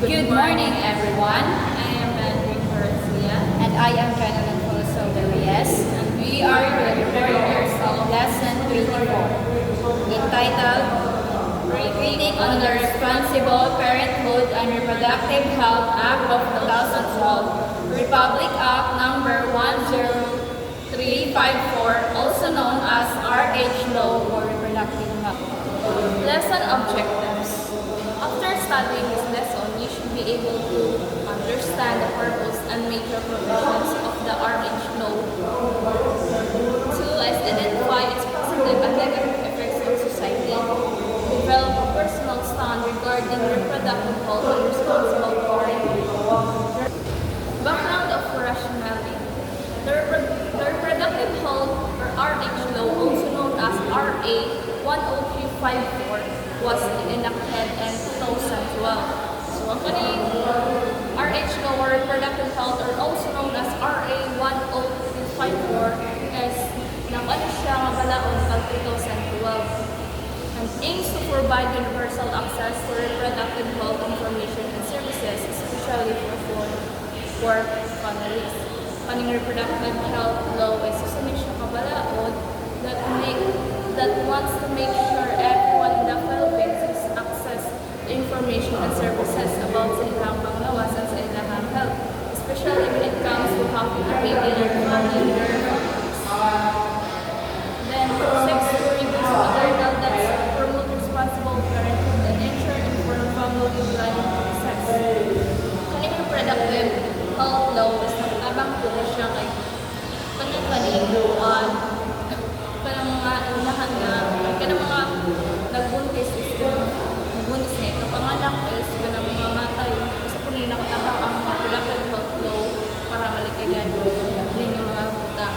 Good morning, everyone. I am Mandarin Garcia. And I am Jonathan Coloso Reyes. And we are the reporters of Lesson 24, entitled Reading on the Responsible Parenthood and Reproductive Health Act of 2012, Republic Act Number 10354, also known as RH Law for Reproductive Health. Lesson Objectives. After studying this lesson, you should be able to understand the purpose and major provisions of the RH Law. 2 is identify its positive and negative effects on society. Develop a personal stand regarding reproductive health and responsible parenting. Background of rationality. The reproductive health or RH Law, also known as RA 10354, was enacted in 2012. So, ang kaning RH Law or reproductive health or also known as RA 10354 is nakano siya nga balaod pag 2012 and aims to provide universal access to reproductive health information and services, especially for families. Kaning reproductive health law is susunod siya kabalaod that wants to make sure everyone in the Philippines has access to information and services about sa ilang panglawasan sa ilang health, especially when it comes to having a baby and family their families. Then, 6, to reduce maternal deaths, promote responsible parenthood, and ensure informed family planning process. Kaning reproductive health law is nagtabang po siya kay panagpaniluan kanang mga inahan nga kanang mga nagbuntis is nagbuntis na kapanganak is kanang mga matay gusto po nila nakatabang ang mga reproductive health law para malikayan din yung mga buta.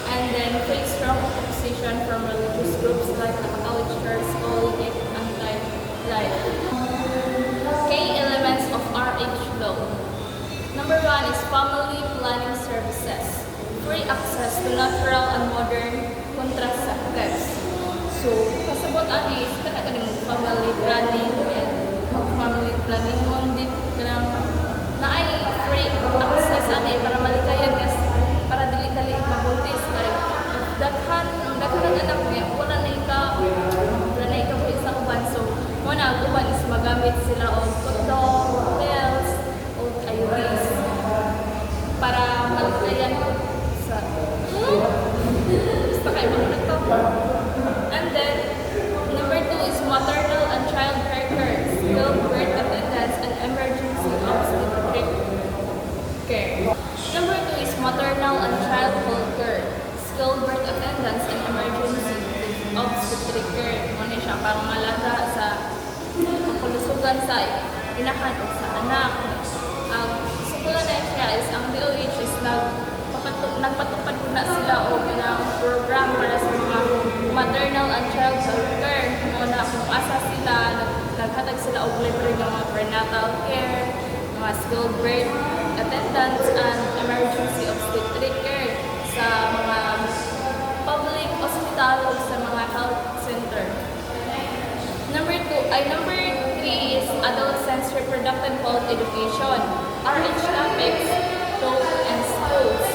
And then face strong opposition from religious groups like the Catholic Church, Catholic, and anti-life. Key elements of RH law. Number 1 is family planning services. Free access to natural and modern contraceptives. So, kasabot ani is kanang family planning and family planning mo din kanang naay free access ani para malikayan gas para dili-dili mabuntis kay daghan anak niya wala na ika isa uban so mo na uban is magamit sila og condom, pills o IUDs para malikayan sa basta kayo mga nagto. And then number 2 is maternal and child care, skilled birth attendance and emergency obstetric care. Number 2 is maternal and child care, skilled birth attendance and emergency obstetric care. Ano siya parang malaga sa pagkulusugan sa inahan o sa anak. Ang sukulan na siya is ang DOH is nagpatupad po na sila o ng program para sa mga maternal and child care. Muna kung asa sila, naghatag sila og libre ng mga prenatal care, mga skilled birth attendance and emergency obstetric care sa mga public hospital o sa mga health center. Number 3 is adolescents reproductive health education. RH topics, talk and schools.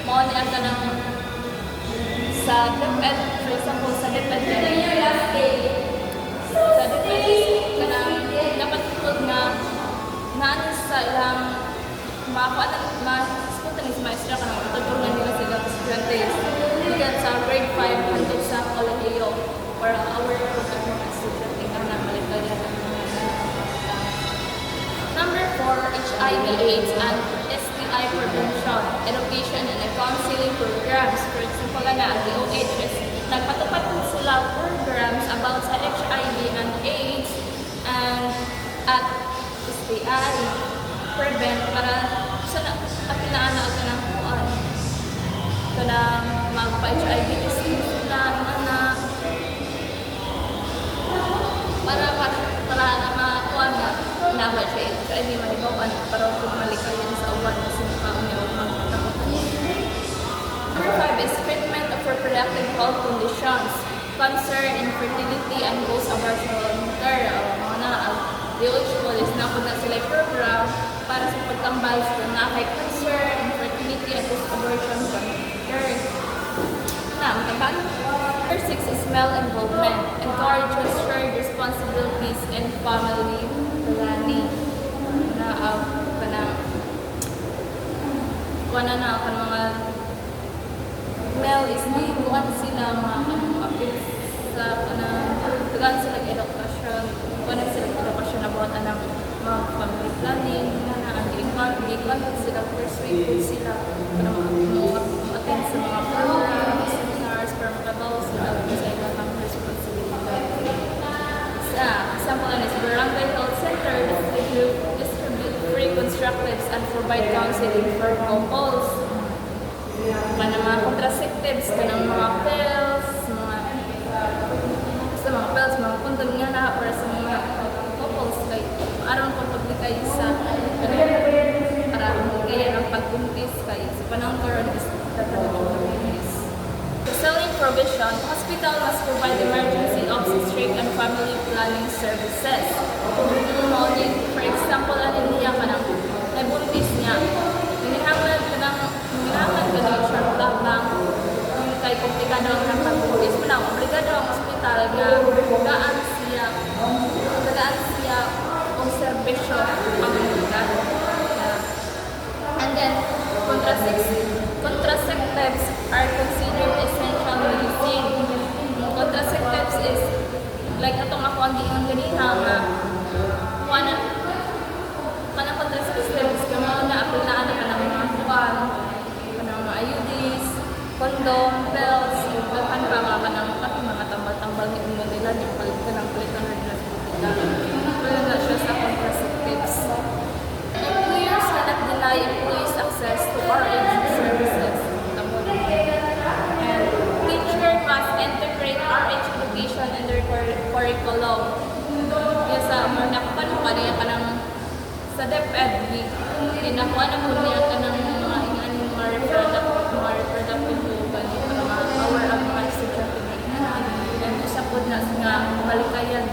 Mao ni ang kanang sa DepEd, for example, sa DepEd kanang dapat tukod na naan sa ilang spontaneous maestra kanang matutunan nila sila estudyante ikan sa grade 5 hanggang sa kolehiyo para aware po sa mga estudyante na malikayan ang mga Number 4, HIV/AIDS and STI prevention, education and counseling programs. For example, ang DOH is nagpatupad po sila programs about sa HIV and AIDS and at STI prevent para sa kapilaan na ka ng kuan ka ng magpa-HIV testing sila ng anak para na makuan na naman siya HIV manibawan para kung malikayan sa uwan kasi makaon niya o magpatakot. Number 5 is treatment of reproductive health conditions, cancer, infertility, and post-abortion care. Mga DOH na kung na sila program para sa pagtambal sa na kay cancer, infertility, at post-abortion care. Matambal. Number 6 is male involvement. Encourages shared responsibilities and family planning. Mga male is di kuan sila mga appeal sa tagaan sila edukasyon, kuan sila edukasyon about anang mga family planning ang encourage sila, persuade sila para mag-attend sa mga programs, seminars para makabaw sila sa ilang responsibility. Sa example is barangay health center distribute free contraceptives and provide counseling for couples. Mga contraceptives, mga pills, mga kondom nga na para sa mga couples kay aron pagpaplikay sa para gaya ng pagbuntis kay sa panahon karon is dapat selling provision, hospital must provide emergency obstetric and family planning services. For example, niya ka ng nabuntis niya, minahanglan ka ng short lang yung kay komplikado ang pagbuntis mo na, obligado ang hospital na gaan siya o serbisyo ang obligado. And then, contraceptives are considered essential medicine. Contraceptives is like atong ako ang giingon ganina nga kanang contraceptives kamo na apilaan na kanang mga kuan, kanang mga IUDs, condom, pills, daghan pa mga tambal-tambal ni ingon nila ni palitan ng palitan na wala na siya sa contraceptives. Employers cannot deny employees access to RH services. And teacher must integrate RH education in their curriculum. Kaya sa mga nakapaniya ka ng sa DepEd, ginakuha na po niya ka ng mga reproductive para ma-power ang mga estudyante niya. And usapod na nga malikayan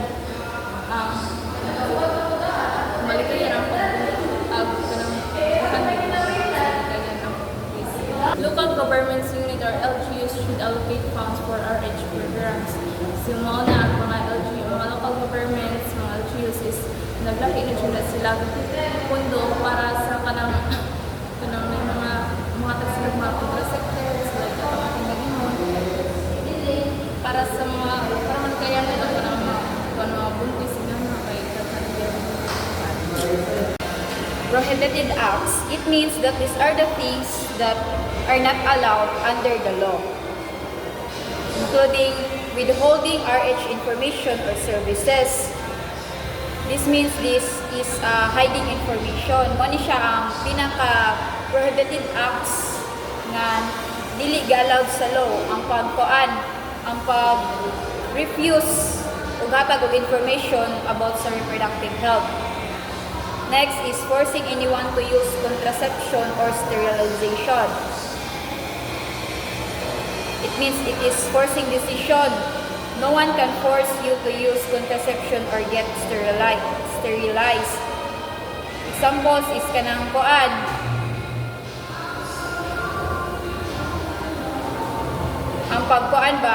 ang local governments unit or LGUs should allocate funds for RH programs. So mga na ang mga LGU, mga local governments, mga LGUs is naglaki na sila pundo para sa kanang may mga tasilag mga contraceptives like ang ating nagimon para sa mga para man kaya nila kanang mga buntis sila na kay Prohibited acts, it means that these are the things that are not allowed under the law, including withholding RH information or services. This means this is hiding information. Mo ni siya ang pinaka-prohibited acts nga dili allowed sa law, ang pag-refuse o gatag og information about sa reproductive health. Next is forcing anyone to use contraception or sterilization. It means it is forcing decision. No one can force you to use contraception or get sterilized. Examples is kanang kuan. Ang pagkuan ba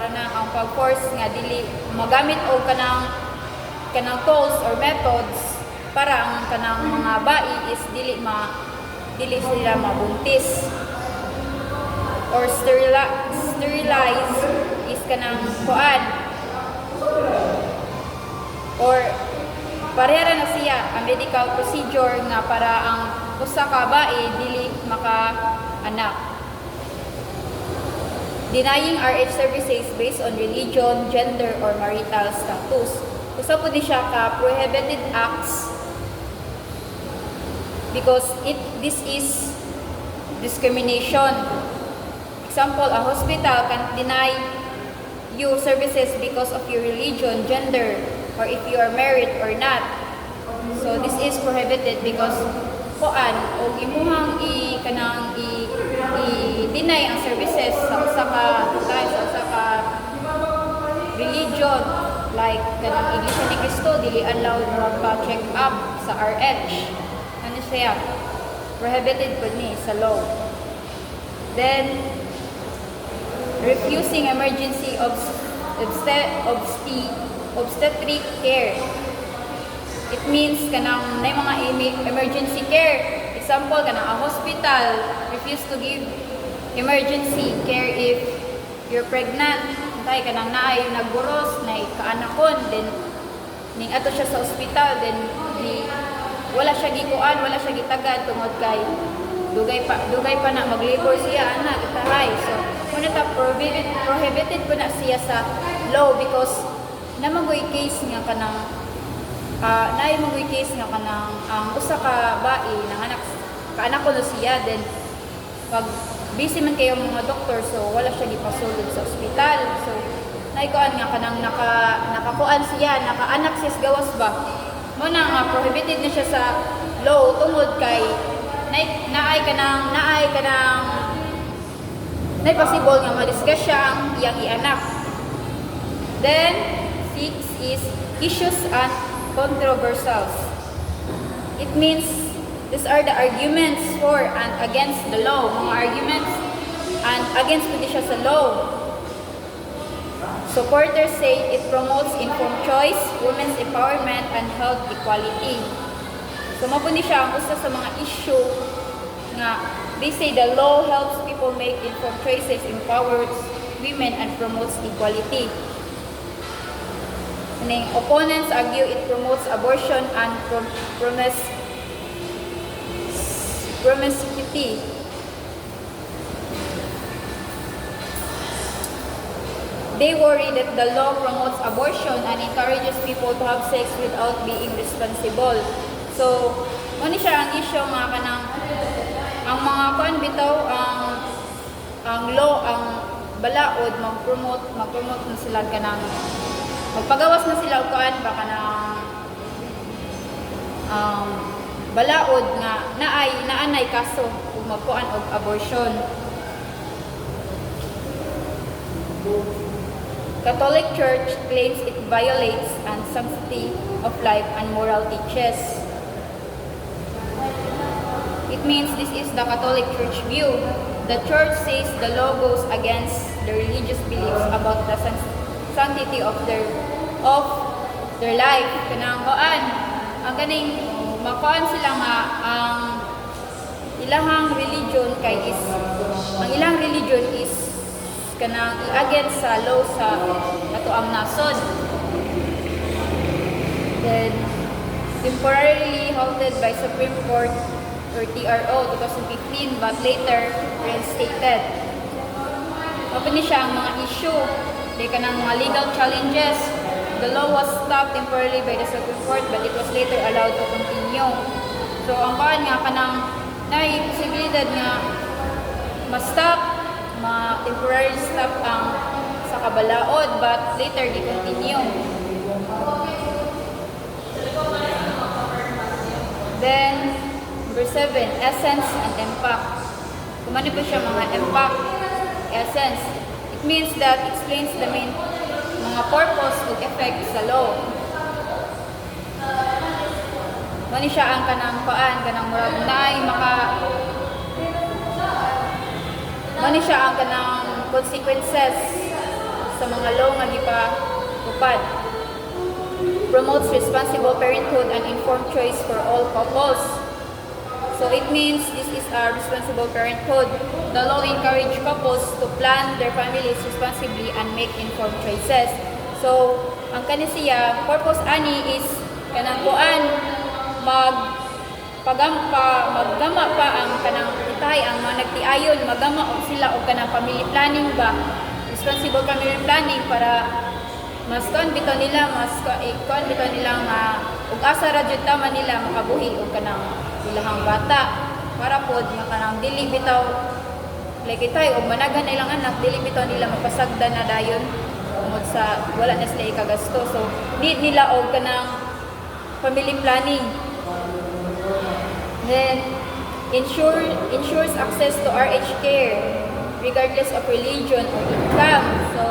ang pag-force nga dili magamit og kanang tools or methods para ang kanang mga bai is dili sila mabuntis. Or sterilize is kanang kuan. Or parehara na siya ang medical procedure nga para ang usa ka bai dili maka-anak. Denying RH services based on religion, gender, or marital status. Usa po di siya ka prohibited acts because this is discrimination. Example, a hospital can deny you services because of your religion, gender, or if you are married or not. So this is prohibited because kuan og imuhang i-deny ang services sa usa ka religion like kanang Iglesia ni Cristo dili allowed magpa-check up sa RH. Ano siya? Prohibited po ni sa law. Then refusing emergency obstetric care. It means kanang may mga emergency care. Example, kanang a hospital refuse to give emergency care if you're pregnant. Tay kanang naay nagburos, nay kaanakon, then ning ato siya sa ospital, then wala siya gikuan, wala siya gitagad tungod kay dugay pa na mag-labor siya ana kitahay. So muna ta prohibited po na siya sa law because namagoy case nga kanang naay magoy case nga kanang ang usa ka bae nanganak kaanak ko na siya, then pag busy man kayo mga doktor, so wala siya gipasulod sa ospital. So naikuan nga kanang nakakuan siya, nakaanak siya sa gawas ba. Muna nga prohibited na siya sa law tungod kay naay possible nga ma-discuss siya ang iyang ianak. Then 6 is issues and controversials. It means these are the arguments for and against the law. Mga arguments and against po siya sa law. Supporters say it promotes informed choice, women's empowerment, and health equality. So mapuni siya ang usa sa mga issue nga they say the law helps people make informed choices, empowers women, and promotes equality. And opponents argue it promotes abortion and promiscuity. They worry that the law promotes abortion and encourages people to have sex without being responsible. So, muna siya ang issue nga kanang ang mga kuan bitaw ang law ang balaod mag-promote na sila kanang magpagawas na sila og kuan ba kanang balaod nga naanay kaso kung magkuan og abortion. Catholic Church claims it violates and sanctity of life and moral teaches. It means this is the Catholic Church view. The Church says the law goes against the religious beliefs about the sanctity of their life. Kanang kuan ang kaning makuan sila nga ang ilang religion is kanang i-against sa law sa katuang nasod. Then temporarily halted by Supreme Court or TRO 2015 but later reinstated. Open ni siya ang mga issue, di kanang mga legal challenges. The law was stopped temporarily by the Supreme Court but it was later allowed to continue. So ang kaan nga kanang naay posibilidad nga ma-stop, ma-temporary stop ang sa kabalaod but later di-continue. Then number 7, essence and impact. Kung ano po siya mga impact, essence. It means that explains the main mga purpose o effect sa law. Mani siya ang kanang paan, kanang murag naay mani siya ang kanang consequences sa mga law nga gipatupad. Promotes responsible parenthood and informed choice for all couples. So it means this is a responsible parenthood. The law encourages couples to plan their families responsibly and make informed choices. So ang kanisiya purpose ani is kanang kuan maggama pa ang kanang itay ang mga nagtiayon maggama og sila og kanang family planning ba, responsible family planning para mas kuan bitaw nila nga ug asa ra jud tama nila makabuhi og kanang ilahang bata para pod nga kanang dili bitaw like itay og managan na ilang anak dili bitaw nila mapasagdan na dayon tungod sa wala na sila ikagasto. So need nila og kanang family planning. Then ensures access to RH care regardless of religion or income. So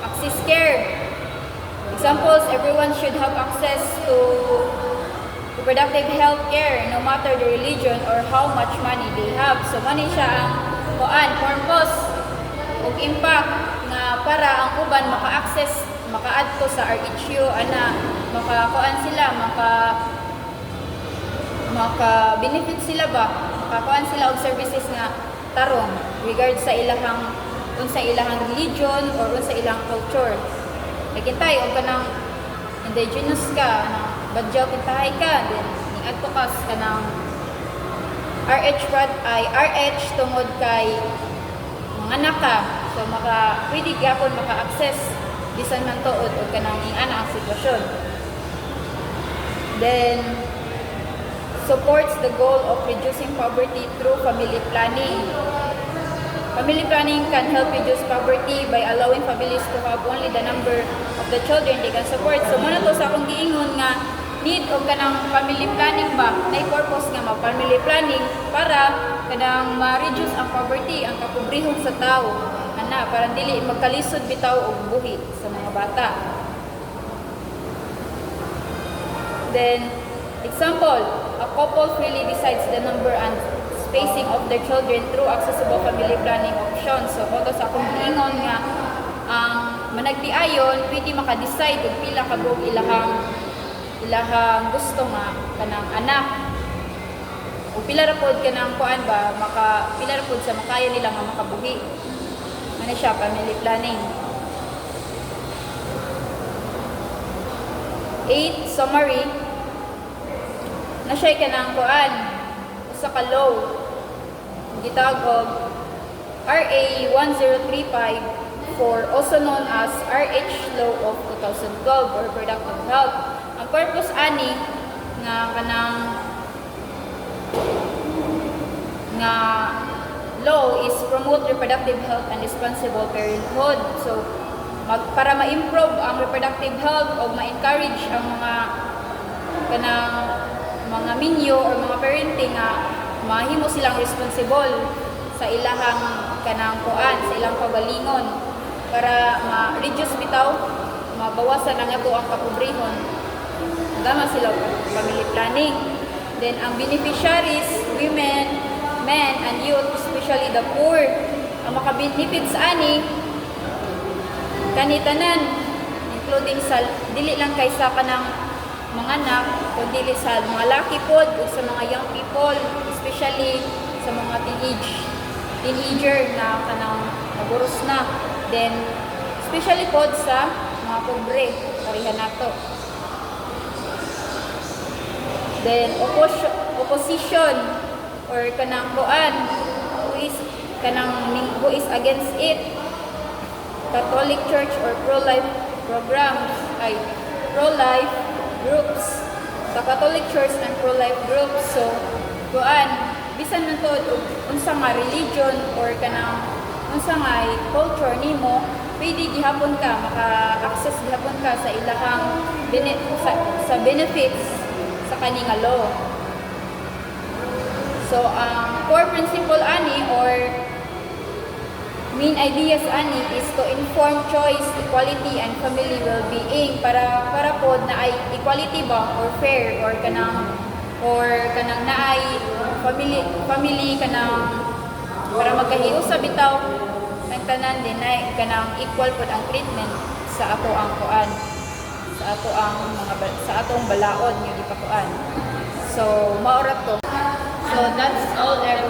access care Examples, everyone should have access to reproductive health care no matter the religion or how much money they have. So mani siya ang purpose ug impact nga para ang uban maka-access, maka-adto sa RHU ana sila, maka-benefit sila ba, makakuan sila og services nga tarong regard sa ilahang religion or sa ilang culture. Nakintay og kanang indigenous ka, kanang badyaw kintahay ka, then ning-adto ka kanang RH tungod kay mga anak ka. So pwede gyapon maka-access bisan man tuod og kanang ing-ana ang sitwasyon. Then supports the goal of reducing poverty through family planning. Family planning can help reduce poverty by allowing families to have only the number of the children they can support. So muna to sa akong giingon nga need og kanang family planning ba, na purpose nga family planning para kanang ma-reduce ang poverty, ang kapobrehon sa tao, ana para dili magkalisod bitaw og buhi sa mga bata. Then example, a couple freely decides the number and spacing of their children through accessible family planning options. So kung sa akong giingon nga ang managtiayon pwede maka-decide og pila ka buok ilahang gusto nga kanang anak o pila ra pod kanang kuan ba pila ra pod sa makaya nila nga makabuhi. Ano siya, family planning. 8 summary na siya kanang kuan usa ka law gitawag RA 1035 also known as RH Law of 2012 or Reproductive Health. Ang purpose ani nga kanang nga law is promote reproductive health and responsible parenthood. So para ma-improve ang reproductive health o ma-encourage ang mga kanang mga minyo or mga parenting nga mahimo silang responsible sa ilahang kanang kuan, sa ilang pagalingon para ma-reduce bitaw, mabawasan ang ato ang kapobrehon. Tama sila family planning. Then ang beneficiaries, women, men, and youth, especially the poor, ang maka-benefit sa ani kanitanan, including sa dili lang kay sa kanang mga anak, kundi sa mga laki pod o sa mga young people, especially sa mga teenager na kanang naburos na. Then especially pod sa mga pobre, parihan nato. Then opposition or kanang kuan who is against it. Catholic Church or pro-life programs ay pro-life groups. Sa Catholic Church and pro-life groups, so kuan bisan man to unsa nga religion or kanang unsa nga culture nimo, pwede gihapon ka maka-access gihapon ka sa ilahang sa benefits sa kaning law. So ang core principle ani or main ideas ani is to inform choice, equality, and family well-being para pod na ay equality ba or fair or kanang naay family kanang para magkahiusa bitaw ang tanan din ay kanang equal pod ang treatment sa ato ang kuan, sa atong balaod nga gipakuan. So maura to. So that's all everyone.